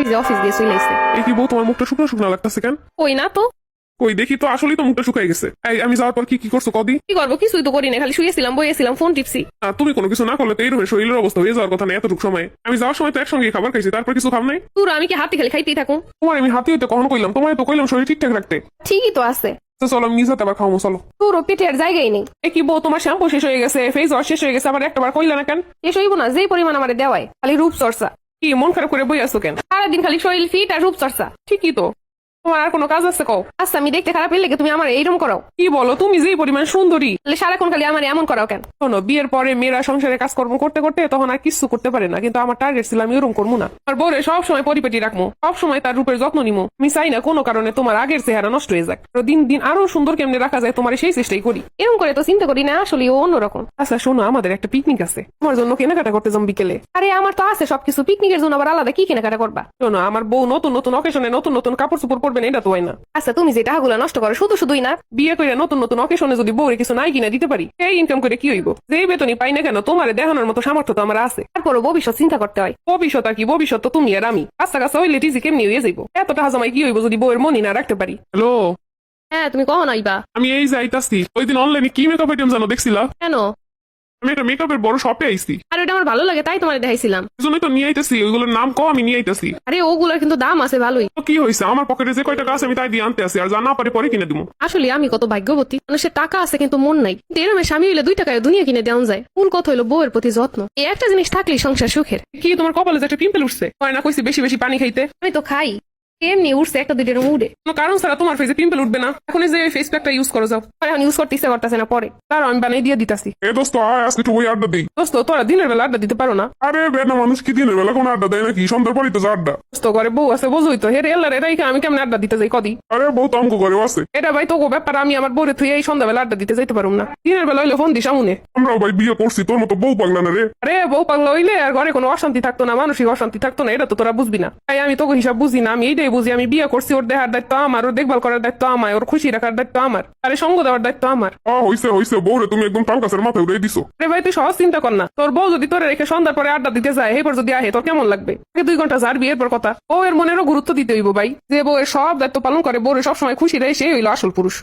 ওই যে অফিস দিয়ে চলে আসছে। এই কি বউ, তোমার মুখটা শুকনো শুকনো লাগতেছে কেন? ওই না তো। কই দেখি তো, আসলেই তো মুখটা শুকাই গেছে। এই আমি যাওয়ার পর কি কি করছো কদি? কি করবো, কিছুই তো করি না, খালি শুয়েছিলাম, বইয়েছিলাম, ফোন টিপছি। তুমি কোনো কিছু না করলে তো এইরকম শরীরের অবস্থা হয়ে যাওয়ার কথা না এতটুকু সময়। আমি যাওয়ার সময় তো একসঙ্গে খাবার খাইছি, তারপর কিছু খাব নাই। তোর আমি কি হাতে খালি খাইতেই থাকুন? তোমার আমি হাতি হইতে কখন কইলাম? তোমার তো কইলাম শরীর ঠিকঠাক রাখতে। ঠিকই তো আছে। তো চলো আমি নিজে আবার খাওয়াবো, চলো। তোরও পেটে আর জায়গাই নেই। এ কি বউ, তোমার শ্যাম্পু শেষ হয়ে গেছে, ফেস ওয়াশ শেষ হয়ে গেছে, আবার একটা বার কইলা না কেন? এস হইব না, যেই পরিমাণ আমার দেওয়ায়, খালি রূপচর্চা। কি মন খারাপ করে বই আসছো কেন? সারাদিন খালি শরীর ফিট আর রূপচর্চা। ঠিকই তো, তোমার আর কোনো কাজ আছে কও? আচ্ছা আমি দেখতে খারাপ লেগে তুমি আমার এইরকম করাও? কি বলো, তুমি যেই পরিমাণ সুন্দরী। তাহলে সারাক্ষণ খালি আমার এমন করাও কেন? শোনো, বিয়ের পরে মেয়েরা সংসারে কাজকর্ম করতে করতে তখন আর কিছু করতে পারে না, কিন্তু আমার টার্গেট ছিল আমি ওরকম করবো না। আর বউরে সবসময় পরিপাটি রাখবো, সবসময় তার রূপের যত্ন নিবো। আমি চাই না কোনো কারণে তোমার আগের চেহারা নষ্ট হয়ে যাক। আরো দিন দিন আরো সুন্দর কেমনে রাখা যায় তোমার সেই চেষ্টাই করি। এরকম করে তো চিন্তা করি না, আসলে ও অন্যরকম। আচ্ছা শোনো, আমাদের একটা পিকনিক আছে, তোমার জন্য কেনাকাটা করতে যাম বিকেলে। আরে আমার তো আছে সবকিছু, পিকনিকের জন্য আবার আলাদা কি কেনাকাটা করবা? শোনো, আমার বউ নতুন নতুন অকেশনে নতুন নতুন কাপড় চোপড় পরবে না, এটা তো হয় না। আচ্ছা তুমি যে টাকাগুলো নষ্ট করো শুধু শুধুই না। বিয়ে করে নতুন নতুন অকেশনে যদি বউরে কিছু নাই কিনা দিতে পারি, এই ইনকাম করে কি হইব? যেই বেতনই পাই না কেন, তোমারে দেখানোর মতো সামর্থ্য তো আমার আছে। তারপরও ভবিষ্যৎ চিন্তা করতে হয়। ভবিষ্যৎ আর কি, ভবিষ্যৎ তো তুমি আর আমি। কাছটা কাছা হইলে টিজি কেমনি হয়ে যাইব? এতটা হাজামাই কি হইব যদি বউয়ের মনই না রাখতে পারি? হ্যালো, হ্যাঁ তুমি কখন আইবা? আমি এই যাইতাছি। ওই দিন অনলাইনে কি মেকআপ আইটেম জানো দেখছিলা? কেন? আমি একটা মেকআপের বড় শপে আইছি, আর ওটা আমার ভালো লাগে তাই তোমার দেখাইছিলাম। এজন্যই তো নিয়ে আইতেছি। ওইগুলোর নাম কও, আমি নিয়ে আইতেছি। আরে ওগুলোর কিন্তু দাম আছে ভালোই। তো কি হয়েছে, আমার পকেটে যে কয় টাকা আছে আমি তাই দিয়ে আনতে আসি, আর যা না পারে পরে কিনে দিব। আসলে আমি কত ভাগ্যবতী, মানুষের টাকা আছে কিন্তু মন নাই। কিন্তু এরমের স্বামী হইলে 2 টাকায় দুনিয়া কিনে দেওয়া যায়। মূল কথা হইলো বউয়ের প্রতি যত্ন। এই একটা জিনিস থাকলেই সংসার সুখের। কি তোমার কপালে যে একটা পিম্পল উঠছে? হয় না কইছি বেশি বেশি পানি খাইতে? আমি তো খাই, এমনি উঠছে একটা দুইটার মুডে। কোনো কারণ ছাড়া তোমার ফেসে পিম্পল উঠবে না। এখন এই যে ফেস প্যাকটা ইউজ করো যাও। এখন ইউজ করতে ইচ্ছা করতেছে না, পরে তার আমি বানিয়ে দিয়ে দিতাছি। এ দোস্ত আয়, আজকে একটু ওই আড্ডা দিই। দোস্ত তোরা দিনের বেলা আড্ডা দিতে পারো না? আরে বেটা মানুষ কি দিনের বেলা কোনো আড্ডা দেয় নাকি? সন্ধ্যার পরই তো যা আড্ডা। দোস্ত ঘরে বউ আছে, বোঝই তো। হেরে এল্লারে রাইখা আমি কেমন আড্ডা দিতে যাই কদি? আরে বউ তো আমগো ঘরেও আছে। এটা ভাই তোকে ব্যাপার, আমি আমার বউরে থুই এই সন্ধ্যাবেলা আড্ডা দিতে যাইতে পারুম না। দিনের বেলা হইলে ফোন দিস আমুনে। আমরাও ভাই বিয়ে করছি, তোর মতো বউ পাগলা না রে। আরে বউ পাগলা হইলে আর ঘরে কোনো অশান্তি থাকতো না, মানসিক অশান্তি থাকতো না, এটা তো তোরা বুঝবি না। তাই আমি তোকে হিসাব বুঝি না, আমি এইটাই বুঝি আমি বিয়ে করছি, ওর দেহার দায়িত্ব আমার, ওর দেখভাল করার দায়িত্ব আমার, ওর খুশি রাখার দায়িত্ব আমার, আরে সঙ্গ দেওয়ার দায়িত্ব আমার। হইছে হইছে, বউরে তুমি একদম তাল গাছের মাথায় উড়ে দিছো। আরে ভাই তুই সহজ চিন্তা কর না, তোর বউ যদি তোরে রেখে সন্ধ্যার পরে আড্ডা দিতে যায়, এরপর যদি আহে তোর কেমন লাগবে? 2 ঘন্টা যার বিয়ের পর কথা। বউয়ের মনেরও গুরুত্ব দিতে হইব ভাই। যে বউয়ের সব দায়িত্ব পালন করে, বউরে সবসময় খুশি রয়ে, সে হইলো আসল পুরুষ।